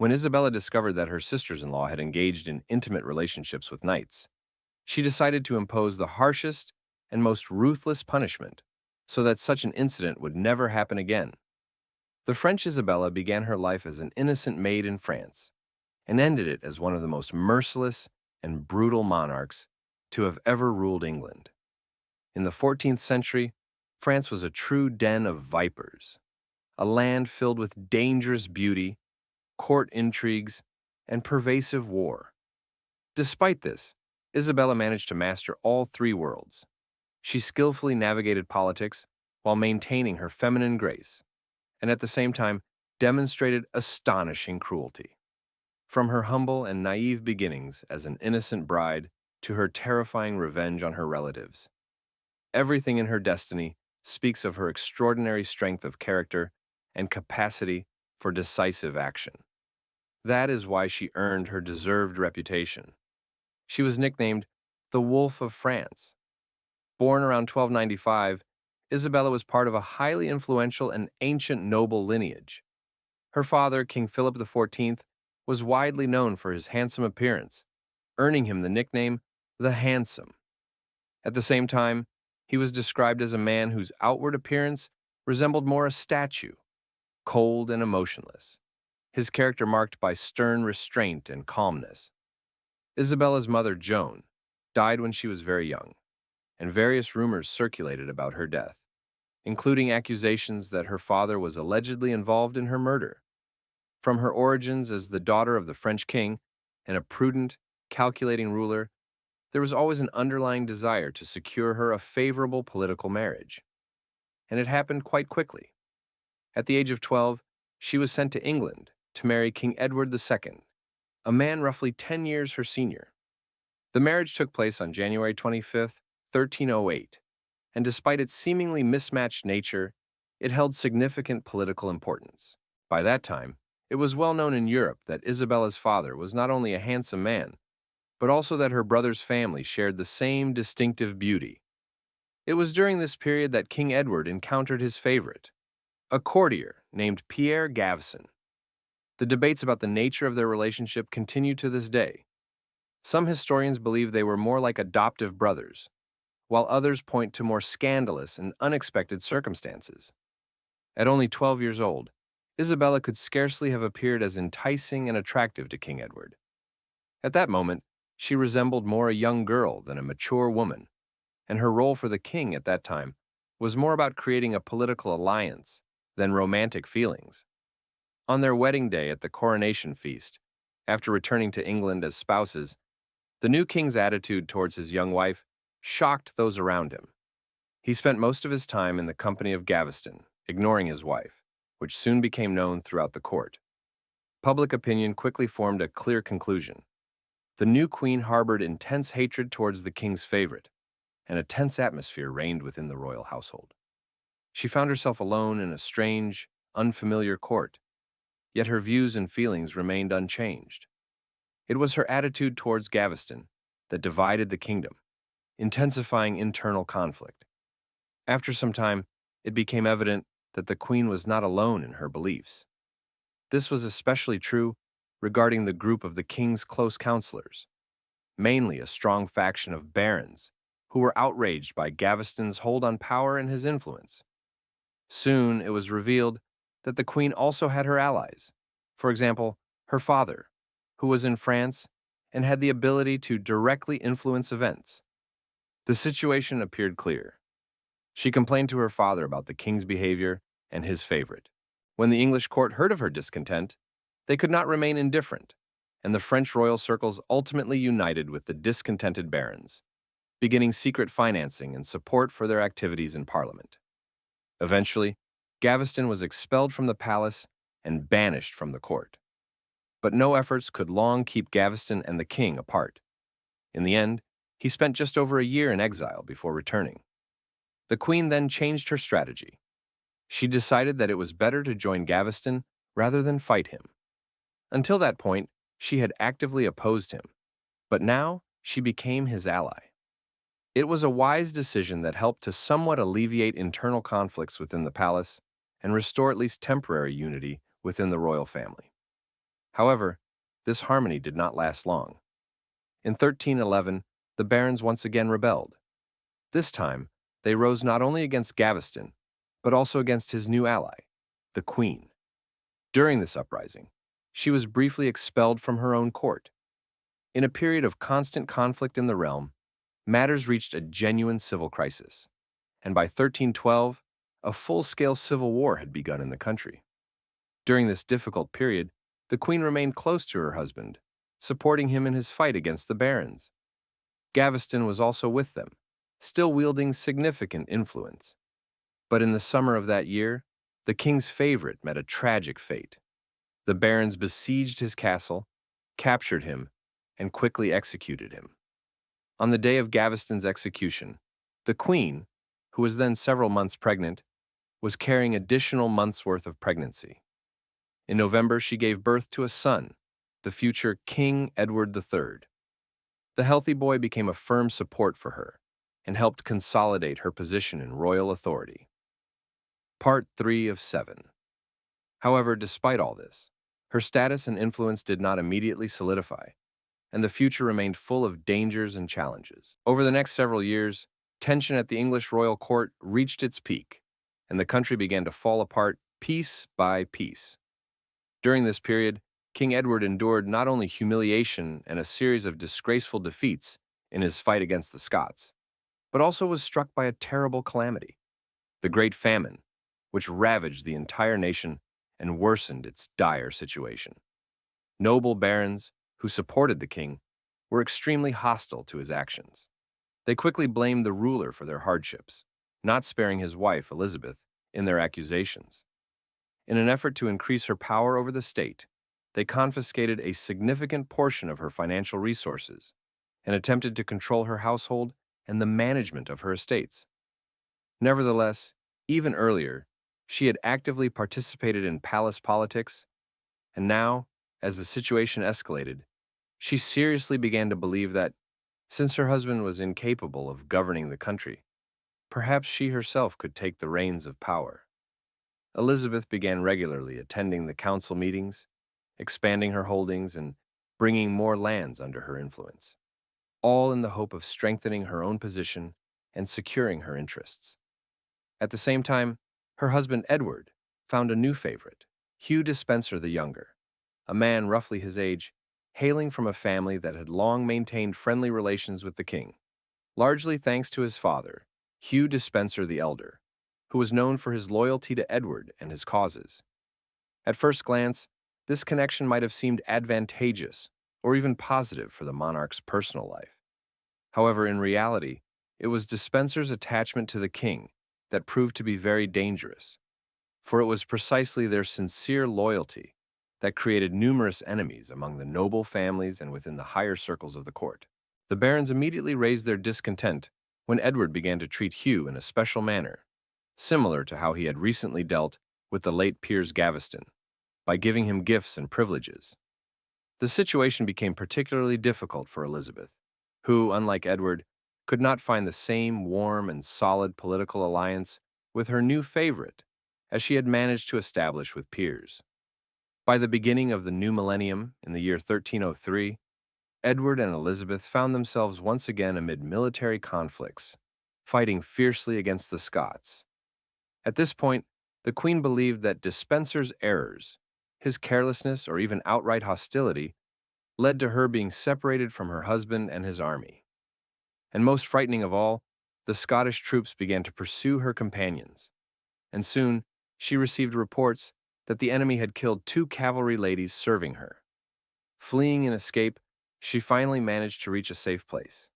When Isabella discovered that her sisters-in-law had engaged in intimate relationships with knights, she decided to impose the harshest and most ruthless punishment so that such an incident would never happen again. The French Isabella began her life as an innocent maid in France and ended it as one of the most merciless and brutal monarchs to have ever ruled England. In the 14th century, France was a true den of vipers, a land filled with dangerous beauty, court intrigues, and pervasive war. Despite this, Isabella managed to master all three worlds. She skillfully navigated politics while maintaining her feminine grace, and at the same time demonstrated astonishing cruelty. From her humble and naive beginnings as an innocent bride to her terrifying revenge on her relatives, everything in her destiny speaks of her extraordinary strength of character and capacity for decisive action. That is why she earned her deserved reputation. She was nicknamed the Wolf of France. Born around 1295, Isabella was part of a highly influential and ancient noble lineage. Her father, King Philip XIV, was widely known for his handsome appearance, earning him the nickname the Handsome. At the same time, he was described as a man whose outward appearance resembled more a statue, cold and emotionless, his character marked by stern restraint and calmness. Isabella's mother, Joan, died when she was very young, and various rumors circulated about her death, including accusations that her father was allegedly involved in her murder. From her origins as the daughter of the French king and a prudent, calculating ruler, there was always an underlying desire to secure her a favorable political marriage. And it happened quite quickly. At the age of 12, she was sent to England to marry King Edward II, a man roughly 10 years her senior. The marriage took place on January 25th, 1308, and despite its seemingly mismatched nature, it held significant political importance. By that time, it was well known in Europe that Isabella's father was not only a handsome man, but also that her brother's family shared the same distinctive beauty. It was during this period that King Edward encountered his favorite, a courtier named Pierre Gaveston. The debates about the nature of their relationship continue to this day. Some historians believe they were more like adoptive brothers, while others point to more scandalous and unexpected circumstances. At only 12 years old, Isabella could scarcely have appeared as enticing and attractive to King Edward. At that moment, she resembled more a young girl than a mature woman, and her role for the king at that time was more about creating a political alliance than romantic feelings. On their wedding day at the coronation feast, after returning to England as spouses, the new king's attitude towards his young wife shocked those around him. He spent most of his time in the company of Gaveston, ignoring his wife, which soon became known throughout the court. Public opinion quickly formed a clear conclusion. The new queen harbored intense hatred towards the king's favorite, and a tense atmosphere reigned within the royal household. She found herself alone in a strange, unfamiliar court, yet her views and feelings remained unchanged. It was her attitude towards Gaveston that divided the kingdom, intensifying internal conflict. After some time, it became evident that the queen was not alone in her beliefs. This was especially true regarding the group of the king's close counselors, mainly a strong faction of barons who were outraged by Gaveston's hold on power and his influence. Soon it was revealed that the queen also had her allies, for example, her father, who was in France and had the ability to directly influence events. The situation appeared clear. She complained to her father about the king's behavior and his favorite. When the English court heard of her discontent, they could not remain indifferent, and the French royal circles ultimately united with the discontented barons, beginning secret financing and support for their activities in Parliament. Eventually, Gaveston was expelled from the palace and banished from the court. But no efforts could long keep Gaveston and the king apart. In the end, he spent just over a year in exile before returning. The queen then changed her strategy. She decided that it was better to join Gaveston rather than fight him. Until that point, she had actively opposed him, but now she became his ally. It was a wise decision that helped to somewhat alleviate internal conflicts within the palace and restore at least temporary unity within the royal family. However, this harmony did not last long. In 1311, the barons once again rebelled. This time, they rose not only against Gaveston, but also against his new ally, the Queen. During this uprising, she was briefly expelled from her own court. In a period of constant conflict in the realm, matters reached a genuine civil crisis, and by 1312, a full-scale civil war had begun in the country. During this difficult period, the Queen remained close to her husband, supporting him in his fight against the barons. Gaveston was also with them, still wielding significant influence. But in the summer of that year, the king's favorite met a tragic fate. The barons besieged his castle, captured him, and quickly executed him. On the day of Gaveston's execution, the queen, who was then several months pregnant, was carrying additional months' worth of pregnancy. In November, she gave birth to a son, the future King Edward III. The healthy boy became a firm support for her and helped consolidate her position in royal authority. Part 3 of 7. However, despite all this, her status and influence did not immediately solidify, and the future remained full of dangers and challenges. Over the next several years, tension at the English royal court reached its peak, and the country began to fall apart piece by piece. During this period, King Edward endured not only humiliation and a series of disgraceful defeats in his fight against the Scots, but also was struck by a terrible calamity, the Great Famine, which ravaged the entire nation and worsened its dire situation. Noble barons, who supported the king, were extremely hostile to his actions. They quickly blamed the ruler for their hardships, not sparing his wife, Elizabeth, in their accusations. In an effort to increase her power over the state, they confiscated a significant portion of her financial resources and attempted to control her household and the management of her estates. Nevertheless, even earlier, she had actively participated in palace politics, and now, as the situation escalated, she seriously began to believe that, since her husband was incapable of governing the country, perhaps she herself could take the reins of power. Elizabeth began regularly attending the council meetings, expanding her holdings, and bringing more lands under her influence, all in the hope of strengthening her own position and securing her interests. At the same time, her husband Edward found a new favorite, Hugh Despenser the Younger, a man roughly his age, hailing from a family that had long maintained friendly relations with the king, largely thanks to his father, Hugh Despenser the Elder, who was known for his loyalty to Edward and his causes. At first glance, this connection might have seemed advantageous or even positive for the monarch's personal life. However, in reality, it was Despenser's attachment to the king that proved to be very dangerous, for it was precisely their sincere loyalty that created numerous enemies among the noble families and within the higher circles of the court. The barons immediately raised their discontent when Edward began to treat Hugh in a special manner, similar to how he had recently dealt with the late Piers Gaveston, by giving him gifts and privileges. The situation became particularly difficult for Elizabeth, who, unlike Edward, could not find the same warm and solid political alliance with her new favorite as she had managed to establish with Piers. By the beginning of the new millennium, in the year 1303, Edward and Elizabeth found themselves once again amid military conflicts, fighting fiercely against the Scots. At this point, the Queen believed that Despenser's errors, his carelessness, or even outright hostility, led to her being separated from her husband and his army. And most frightening of all, the Scottish troops began to pursue her companions, and soon she received reports that the enemy had killed 2 cavalry ladies serving her. Fleeing in escape, she finally managed to reach a safe place,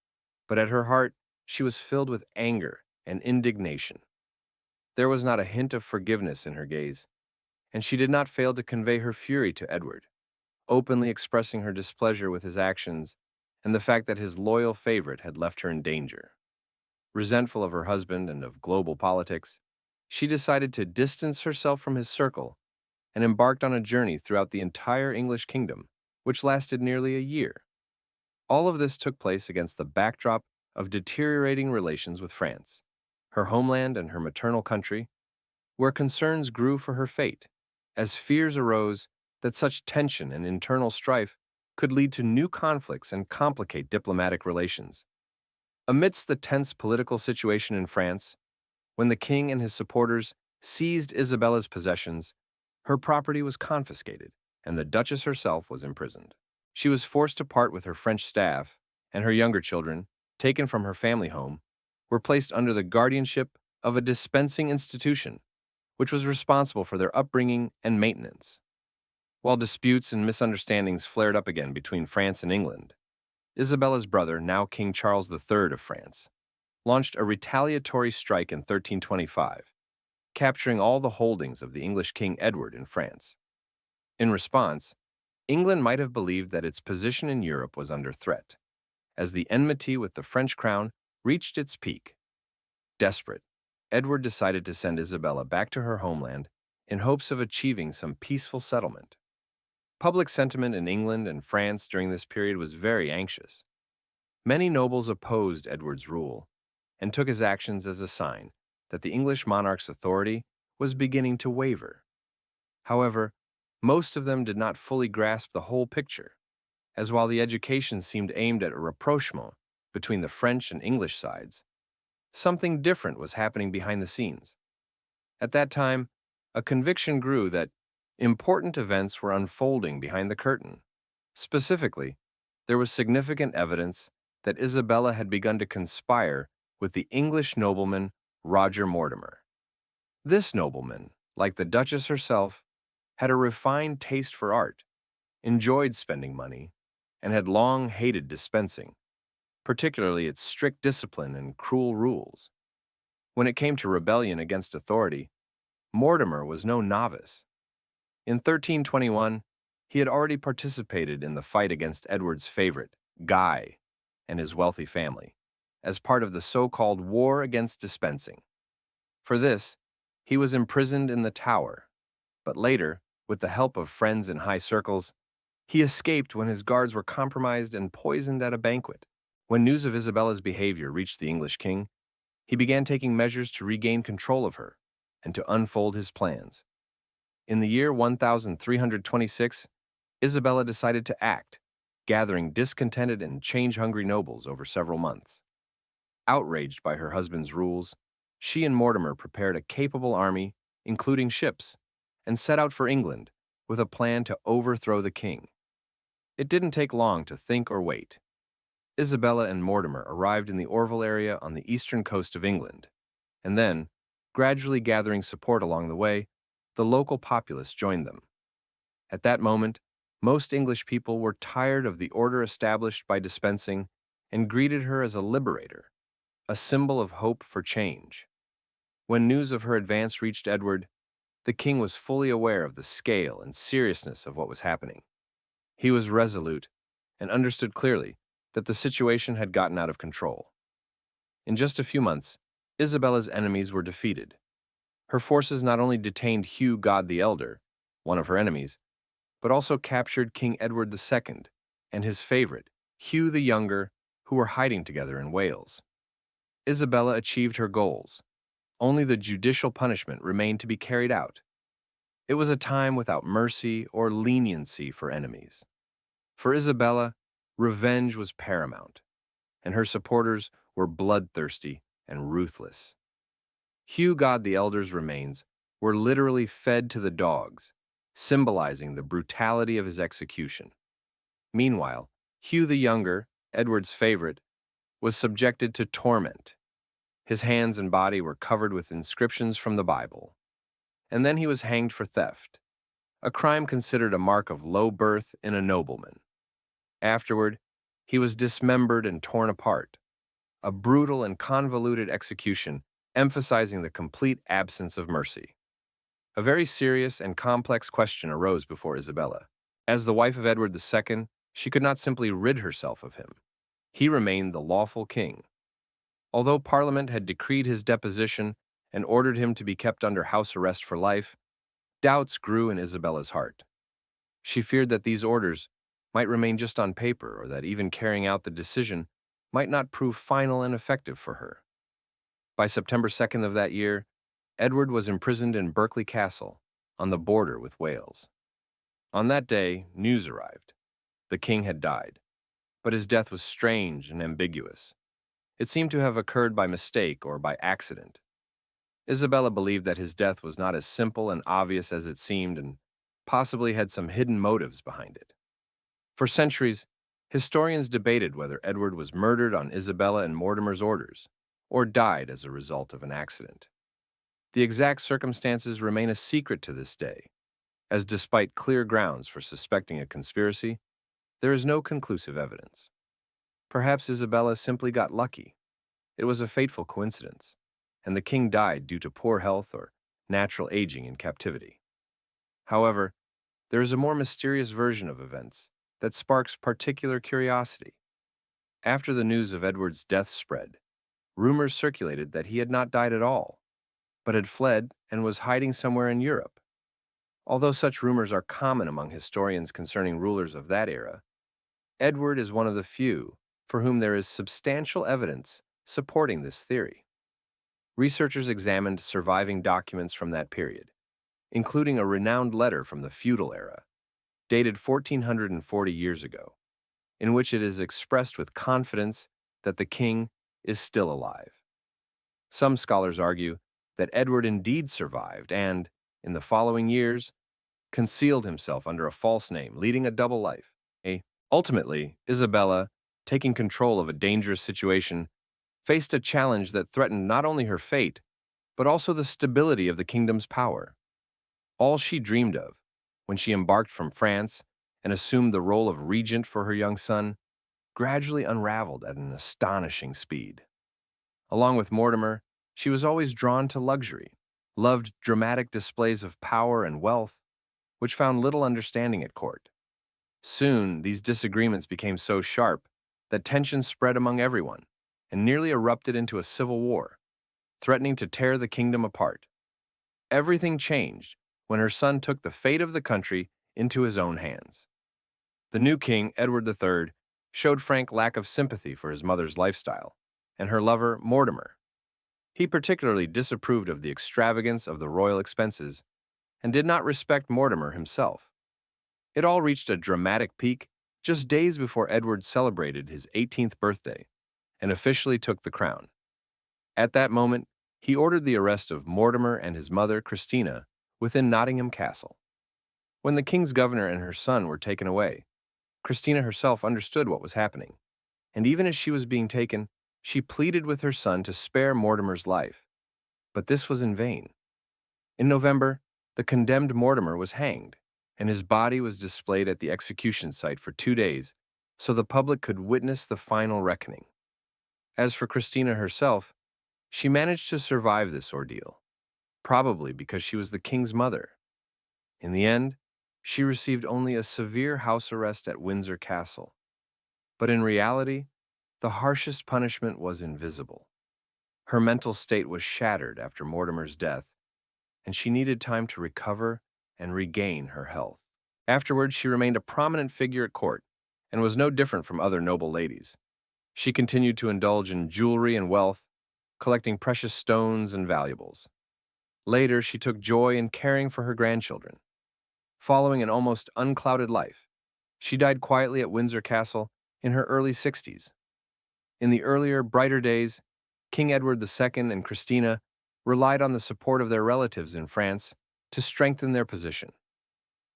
but at her heart, she was filled with anger and indignation. There was not a hint of forgiveness in her gaze, and she did not fail to convey her fury to Edward, openly expressing her displeasure with his actions and the fact that his loyal favorite had left her in danger. Resentful of her husband and of global politics, she decided to distance herself from his circle and embarked on a journey throughout the entire English kingdom, which lasted nearly a year. All of this took place against the backdrop of deteriorating relations with France, her homeland and her maternal country, where concerns grew for her fate, as fears arose that such tension and internal strife could lead to new conflicts and complicate diplomatic relations. Amidst the tense political situation in France, when the king and his supporters seized Isabella's possessions, her property was confiscated, and the Duchess herself was imprisoned. She was forced to part with her French staff, and her younger children, taken from her family home, were placed under the guardianship of a dispensing institution, which was responsible for their upbringing and maintenance. While disputes and misunderstandings flared up again between France and England, Isabella's brother, now King Charles III of France, launched a retaliatory strike in 1325, capturing all the holdings of the English King Edward in France. In response, England might have believed that its position in Europe was under threat, as the enmity with the French crown reached its peak. Desperate, Edward decided to send Isabella back to her homeland in hopes of achieving some peaceful settlement. Public sentiment in England and France during this period was very anxious. Many nobles opposed Edward's rule and took his actions as a sign that the English monarch's authority was beginning to waver. However, most of them did not fully grasp the whole picture, as while the education seemed aimed at a rapprochement between the French and English sides, something different was happening behind the scenes. At that time, a conviction grew that important events were unfolding behind the curtain. Specifically, there was significant evidence that Isabella had begun to conspire with the English nobleman Roger Mortimer. This nobleman, like the Duchess herself, had a refined taste for art, enjoyed spending money, and had long hated dispensing, particularly its strict discipline and cruel rules. When it came to rebellion against authority, Mortimer was no novice. In 1321, he had already participated in the fight against Edward's favorite, Guy, and his wealthy family, as part of the so-called War Against Dispensing. For this, he was imprisoned in the Tower, but later, with the help of friends in high circles, he escaped when his guards were compromised and poisoned at a banquet. When news of Isabella's behavior reached the English king, he began taking measures to regain control of her and to unfold his plans. In the year 1326, Isabella decided to act, gathering discontented and change-hungry nobles over several months. Outraged by her husband's rules, she and Mortimer prepared a capable army, including ships, and set out for England with a plan to overthrow the king. It didn't take long to think or wait. Isabella and Mortimer arrived in the Orville area on the eastern coast of England, and then, gradually gathering support along the way, the local populace joined them. At that moment, most English people were tired of the order established by dispensing and greeted her as a liberator, a symbol of hope for change. When news of her advance reached Edward, the king was fully aware of the scale and seriousness of what was happening. He was resolute and understood clearly that the situation had gotten out of control. In just a few months, Isabella's enemies were defeated. Her forces not only detained Hugh God the Elder, one of her enemies, but also captured King Edward II and his favorite, Hugh the Younger, who were hiding together in Wales. Isabella achieved her goals. Only the judicial punishment remained to be carried out. It was a time without mercy or leniency for enemies. For Isabella, revenge was paramount, and her supporters were bloodthirsty and ruthless. Hugh God the Elder's remains were literally fed to the dogs, symbolizing the brutality of his execution. Meanwhile, Hugh the Younger, Edward's favorite, was subjected to torment. His hands and body were covered with inscriptions from the Bible. And then he was hanged for theft, a crime considered a mark of low birth in a nobleman. Afterward, he was dismembered and torn apart, a brutal and convoluted execution emphasizing the complete absence of mercy. A very serious and complex question arose before Isabella. As the wife of Edward II, she could not simply rid herself of him. He remained the lawful king. Although Parliament had decreed his deposition and ordered him to be kept under house arrest for life, doubts grew in Isabella's heart. She feared that these orders might remain just on paper, or that even carrying out the decision might not prove final and effective for her. By September 2nd of that year, Edward was imprisoned in Berkeley Castle, on the border with Wales. On that day, news arrived. The king had died, but his death was strange and ambiguous. It seemed to have occurred by mistake or by accident. Isabella believed that his death was not as simple and obvious as it seemed and possibly had some hidden motives behind it. For centuries, historians debated whether Edward was murdered on Isabella and Mortimer's orders or died as a result of an accident. The exact circumstances remain a secret to this day, as despite clear grounds for suspecting a conspiracy, there is no conclusive evidence. Perhaps Isabella simply got lucky. It was a fateful coincidence, and the king died due to poor health or natural aging in captivity. However, there is a more mysterious version of events that sparks particular curiosity. After the news of Edward's death spread, rumors circulated that he had not died at all, but had fled and was hiding somewhere in Europe. Although such rumors are common among historians concerning rulers of that era, Edward is one of the few for whom there is substantial evidence supporting this theory. Researchers examined surviving documents from that period, including a renowned letter from the feudal era, dated 1440 years ago, in which it is expressed with confidence that the king is still alive. Some scholars argue that Edward indeed survived and, in the following years, concealed himself under a false name, leading a double life. Ultimately, Isabella, taking control of a dangerous situation, faced a challenge that threatened not only her fate, but also the stability of the kingdom's power. All she dreamed of, when she embarked from France and assumed the role of regent for her young son, gradually unraveled at an astonishing speed. Along with Mortimer, she was always drawn to luxury, loved dramatic displays of power and wealth, which found little understanding at court. Soon, these disagreements became so sharp that tensions spread among everyone and nearly erupted into a civil war, threatening to tear the kingdom apart. Everything changed when her son took the fate of the country into his own hands. The new king, Edward III, showed frank lack of sympathy for his mother's lifestyle and her lover, Mortimer. He particularly disapproved of the extravagance of the royal expenses and did not respect Mortimer himself. It all reached a dramatic peak just days before Edward celebrated his 18th birthday and officially took the crown. At that moment, he ordered the arrest of Mortimer and his mother, Christina, within Nottingham Castle. When the king's governor and her son were taken away, Christina herself understood what was happening, and even as she was being taken, she pleaded with her son to spare Mortimer's life. But this was in vain. In November, the condemned Mortimer was hanged, and his body was displayed at the execution site for 2 days so the public could witness the final reckoning. As for Christina herself, she managed to survive this ordeal, probably because she was the king's mother. In the end, she received only a severe house arrest at Windsor Castle. But in reality, the harshest punishment was invisible. Her mental state was shattered after Mortimer's death, and she needed time to recover and regain her health. Afterwards, she remained a prominent figure at court and was no different from other noble ladies. She continued to indulge in jewelry and wealth, collecting precious stones and valuables. Later, she took joy in caring for her grandchildren. Following an almost unclouded life, she died quietly at Windsor Castle in her early 60s. In the earlier, brighter days, King Edward II and Christina relied on the support of their relatives in France to strengthen their position.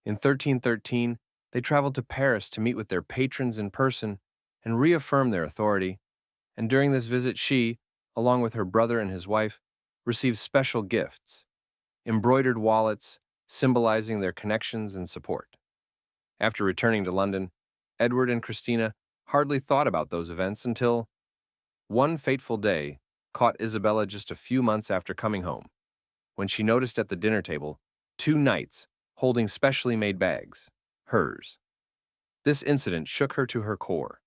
In 1313, they traveled to Paris to meet with their patrons in person and reaffirm their authority, and during this visit she, along with her brother and his wife, received special gifts, embroidered wallets symbolizing their connections and support. After returning to London, Edward and Christina hardly thought about those events until one fateful day caught Isabella just a few months after coming home, when she noticed at the dinner table 2 knights holding specially made bags, hers. This incident shook her to her core,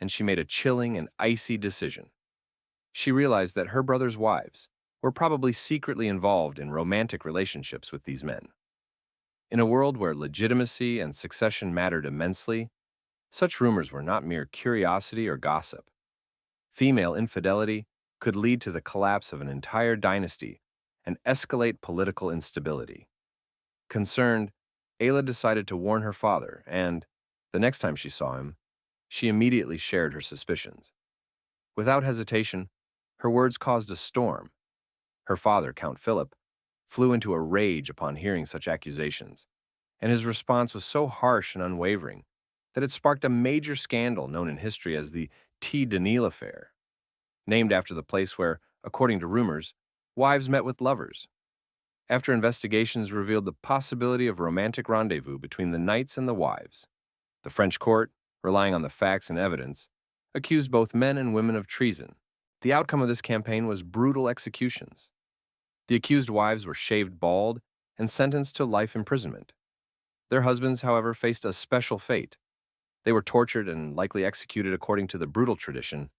and she made a chilling and icy decision. She realized that her brother's wives were probably secretly involved in romantic relationships with these men. In a world where legitimacy and succession mattered immensely, such rumors were not mere curiosity or gossip. Female infidelity could lead to the collapse of an entire dynasty and escalate political instability. Concerned, Ayla decided to warn her father, and, the next time she saw him, she immediately shared her suspicions. Without hesitation, her words caused a storm. Her father, Count Philip, flew into a rage upon hearing such accusations, and his response was so harsh and unwavering that it sparked a major scandal known in history as the T. Danil affair, named after the place where, according to rumors, wives met with lovers. After investigations revealed the possibility of a romantic rendezvous between the knights and the wives, the French court, relying on the facts and evidence, accused both men and women of treason. The outcome of this campaign was brutal executions. The accused wives were shaved bald and sentenced to life imprisonment. Their husbands, however, faced a special fate. They were tortured and likely executed according to the brutal tradition,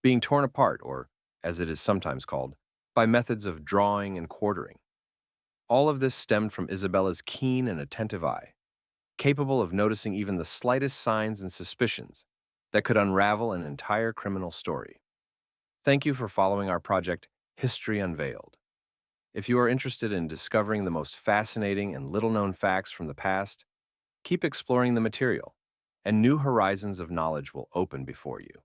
being torn apart, or, as it is sometimes called, by methods of drawing and quartering. All of this stemmed from Isabella's keen and attentive eye, capable of noticing even the slightest signs and suspicions that could unravel an entire criminal story. Thank you for following our project, History Unveiled. If you are interested in discovering the most fascinating and little-known facts from the past, keep exploring the material, and new horizons of knowledge will open before you.